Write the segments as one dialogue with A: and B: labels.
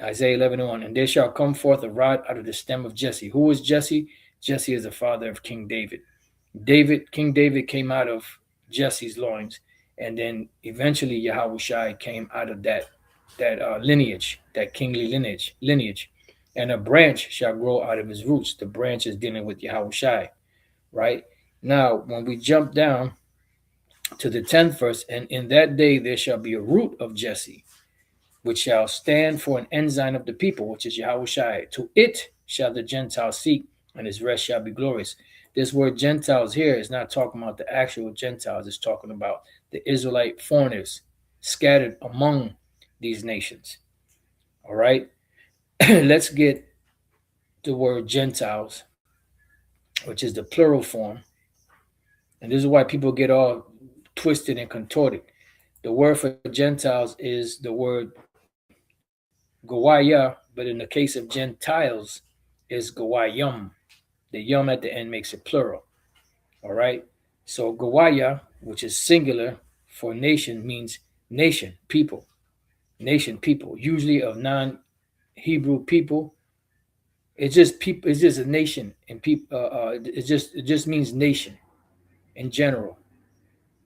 A: Isaiah 11:1. And there shall come forth a rod out of the stem of Jesse. Who is Jesse? Jesse is the father of King David. King David came out of Jesse's loins, and then eventually Yahushua came out of that lineage, that kingly lineage. And a branch shall grow out of his roots. The branch is dealing with Yahushua, right? Now, when we jump down to the 10th verse, and in that day there shall be a root of Jesse, which shall stand for an ensign of the people, which is Yahushua. To it shall the Gentiles seek, and his rest shall be glorious. This word Gentiles here is not talking about the actual Gentiles. It's talking about the Israelite foreigners scattered among these nations. All right? Let's get the word Gentiles, which is the plural form. And this is why people get all twisted and contorted. The word for Gentiles is the word Gawaya, but in the case of Gentiles, is Gawayum. The yum at the end makes it plural. All right? So Gawaya, which is singular for nation, means nation, people. Nation, people, usually of non-Hebrew people. It's just people. It's just a nation, and people. It just means nation in general.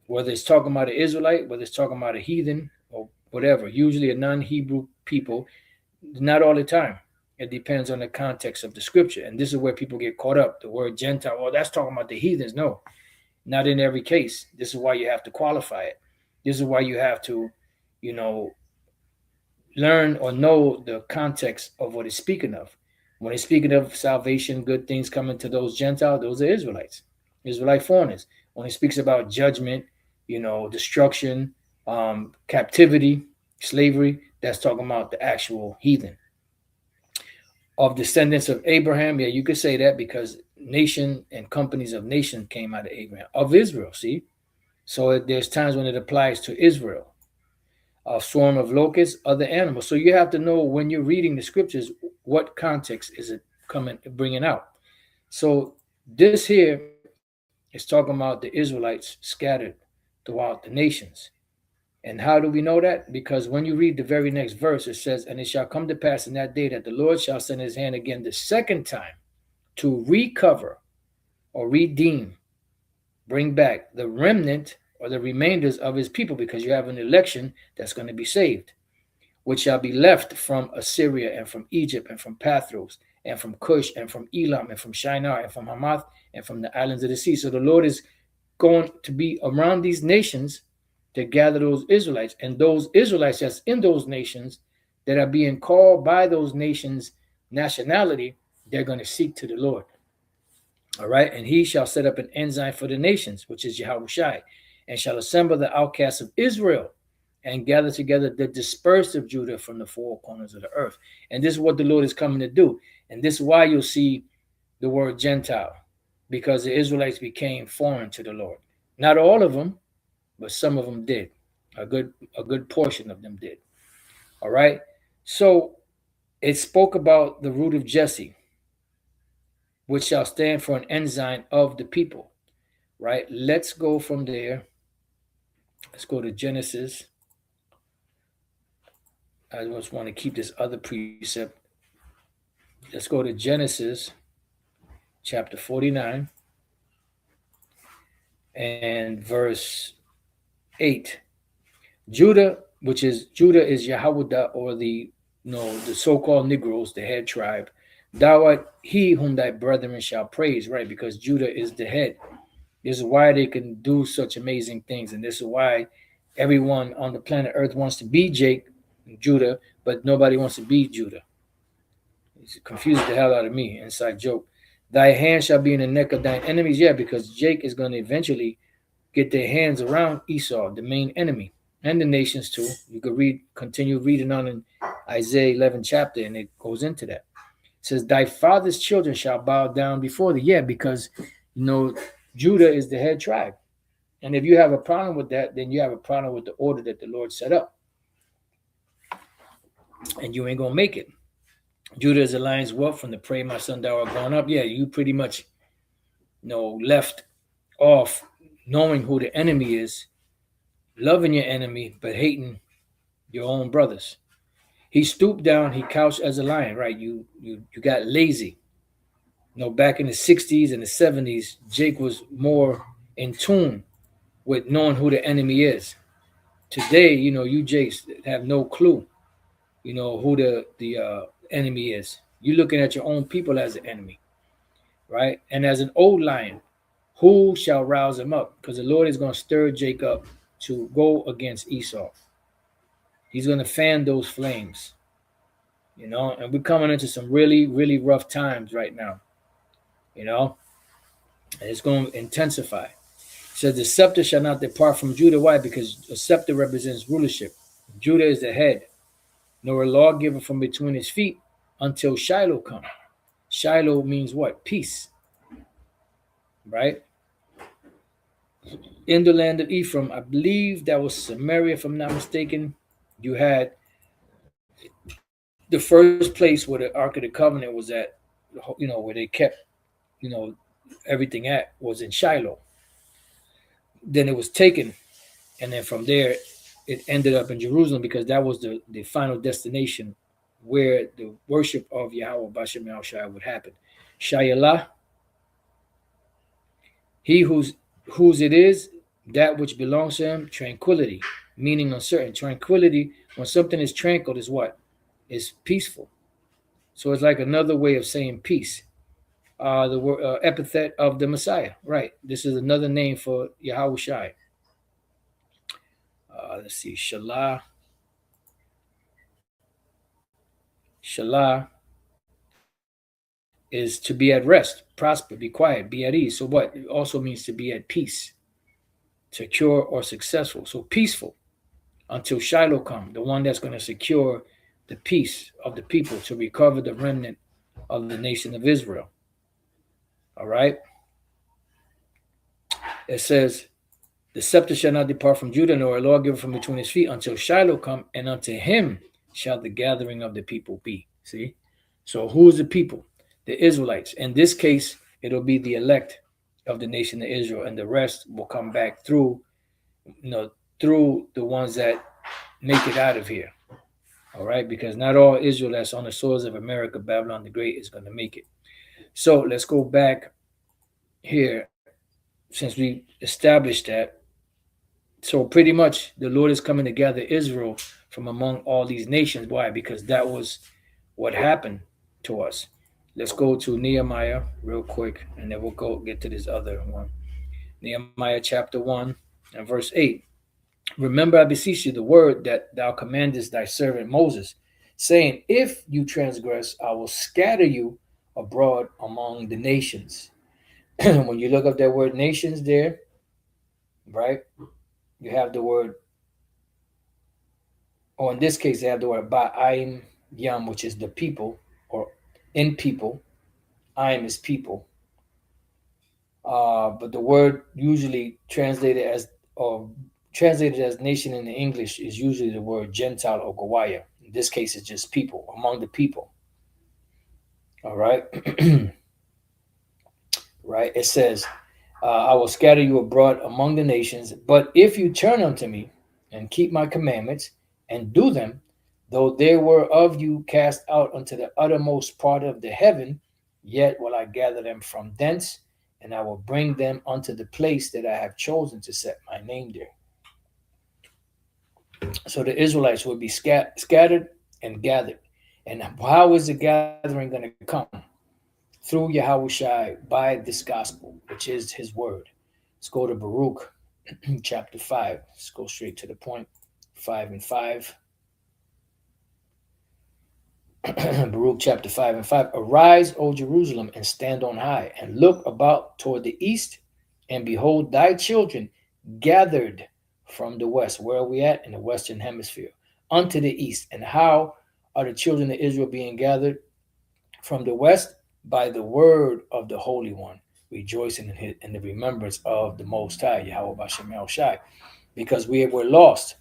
A: Whether it's talking about an Israelite, whether it's talking about a heathen or whatever. Usually a non-Hebrew people. Not all the time. It depends on the context of the scripture, and this is where people get caught up. The word Gentile. Oh, that's talking about the heathens. No, not in every case. This is why you have to qualify it. This is why you have to, learn or know the context of what it's speaking of. When it's speaking of salvation, good things coming to those Gentiles, those are Israelites, Israelite foreigners. When it speaks about judgment, destruction, captivity, slavery, that's talking about the actual heathen. Of descendants of Abraham, yeah, you could say that because nation and companies of nation came out of Abraham, of Israel, see? So there's times when it applies to Israel. A swarm of locusts, other animals. So you have to know when you're reading the scriptures, what context is it bringing out. So this here is talking about the Israelites scattered throughout the nations. And how do we know that? Because when you read the very next verse, it says, and it shall come to pass in that day that the Lord shall send his hand again the second time to recover or redeem, bring back the remnant or the remainders of his people, because you have an election that's going to be saved, which shall be left from Assyria and from Egypt and from Pathros and from Cush and from Elam and from Shinar and from Hamath and from the islands of the sea. So the Lord is going to be around these nations to gather those Israelites. And those Israelites that's in those nations that are being called by those nations' nationality, they're going to seek to the Lord. All right. And he shall set up an ensign for the nations, which is Yahushua, and shall assemble the outcasts of Israel and gather together the dispersed of Judah from the four corners of the earth. And this is what the Lord is coming to do. And this is why you'll see the word Gentile, because the Israelites became foreign to the Lord. Not all of them, but some of them did. A good portion of them did. All right. So it spoke about the root of Jesse, which shall stand for an ensign of the people. Right. Let's go from there. Let's go to Genesis. I just want to keep this other precept. Let's go to Genesis chapter 49 and verse 8. Judah is Yahweh, or the so-called Negroes, the head tribe. Thou art he whom thy brethren shall praise, right? Because Judah is the head. This is why they can do such amazing things, and this is why everyone on the planet Earth wants to be Judah, but nobody wants to be Judah. It confused the hell out of me. Inside joke. Thy hand shall be in the neck of thine enemies. Yeah, because Jake is going to eventually get their hands around Esau, the main enemy, and the nations too. You could continue reading on in Isaiah 11 chapter, and it goes into that. It says, thy father's children shall bow down before thee. Yeah, because, Judah is the head tribe. And if you have a problem with that, then you have a problem with the order that the Lord set up. And you ain't going to make it. Judah is the lion's whelp from the prey, my son, thou art gone up. Yeah, you pretty much, left off knowing who the enemy is, loving your enemy, but hating your own brothers. He stooped down, he couched as a lion, right? You got lazy. Back in the 60s and the 70s, Jake was more in tune with knowing who the enemy is. Today, you Jakes have no clue, who the enemy is. You're looking at your own people as the enemy, right? And as an old lion, who shall rouse him up? Because the Lord is going to stir Jacob to go against Esau. He's going to fan those flames, and we're coming into some really, really rough times right now, you know, and it's going to intensify. It says, the scepter shall not depart from Judah. Why? Because a scepter represents rulership. Judah is the head, nor a lawgiver from between his feet until Shiloh come. Shiloh means what? Peace, right? In the land of Ephraim, I believe that was Samaria, if I'm not mistaken. You had the first place where the Ark of the Covenant was at, where they kept, you know, everything at was in Shiloh. Then it was taken, and then from there, it ended up in Jerusalem because that was the final destination where the worship of Yahweh Bashem Shai would happen. Shayalah, he whose it is, that which belongs to him, tranquility, meaning uncertain. Tranquility, when something is tranquil, is what? Is peaceful. So it's like another way of saying peace. The word epithet of the Messiah. Right. This is another name for Yahweh Shai. Let's see. Shalah is to be at rest, prosper, be quiet, be at ease. So what? It also means to be at peace, secure or successful. So peaceful until Shiloh come, the one that's going to secure the peace of the people to recover the remnant of the nation of Israel. All right. It says, the scepter shall not depart from Judah, nor a lawgiver from between his feet until Shiloh come, and unto him shall the gathering of the people be. See? So who is the people? The Israelites. In this case, it'll be the elect of the nation of Israel, and the rest will come back through, through the ones that make it out of here. All right, because not all Israel that's on the soils of America, Babylon the Great, is going to make it. So let's go back here, since we established that. So pretty much the Lord is coming to gather Israel from among all these nations. Why? Because that was what happened to us. Let's go to Nehemiah real quick, and then we'll go get to this other one. Nehemiah chapter 1 and verse 8. Remember, I beseech you, the word that thou commandest thy servant Moses, saying, if you transgress, I will scatter you abroad among the nations. When you look up that word nations there, right, you have the word, or in this case, they have the word ba'ayim yam, which is the people, or in people. Ayim is people. But the word usually translated as nation in the English is usually the word Gentile or Gawaya. In this case, it's just people, among the people. All right. Right. It says, I will scatter you abroad among the nations, but if you turn unto me and keep my commandments and do them, though they were of you cast out unto the uttermost part of the heaven, yet will I gather them from thence, and I will bring them unto the place that I have chosen to set my name there. So the Israelites will be scattered and gathered. And how is the gathering going to come? Through Yahweh Shai, by this gospel, which is his word. Let's go to Baruch chapter 5. Let's go straight to the point. 5 and 5. Baruch chapter 5 and 5. Arise, O Jerusalem, and stand on high, and look about toward the east, and behold thy children gathered from the west. Where are we at? In the western hemisphere. Unto the east. And how are the children of Israel being gathered from the west? By the word of the Holy One, rejoicing in the remembrance of the Most High, Yahweh Bashem Shai, because we were lost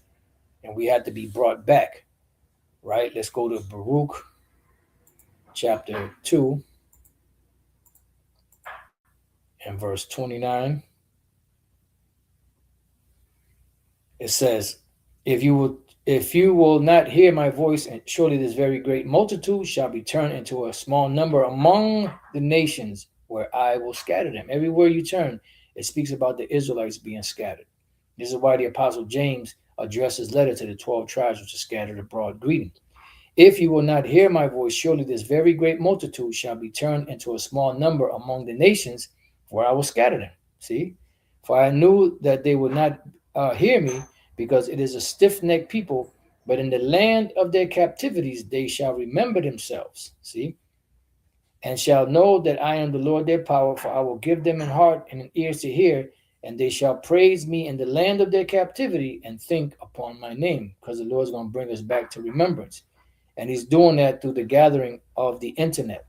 A: and we had to be brought back. Right? Let's go to Baruch chapter 2 and verse 29. It says, if you would If you will not hear my voice, and surely this very great multitude shall be turned into a small number among the nations where I will scatter them. Everywhere you turn, it speaks about the Israelites being scattered. This is why the Apostle James addressed his letter to the 12 tribes which are scattered abroad, greeting. If you will not hear my voice, surely this very great multitude shall be turned into a small number among the nations where I will scatter them. See? For I knew that they would not hear me, because it is a stiff necked people, but in the land of their captivities they shall remember themselves. See? And shall know that I am the Lord their power, for I will give them an heart and an ears to hear, and they shall praise me in the land of their captivity and think upon my name, because the Lord's going to bring us back to remembrance. And he's doing that through the gathering of the internet.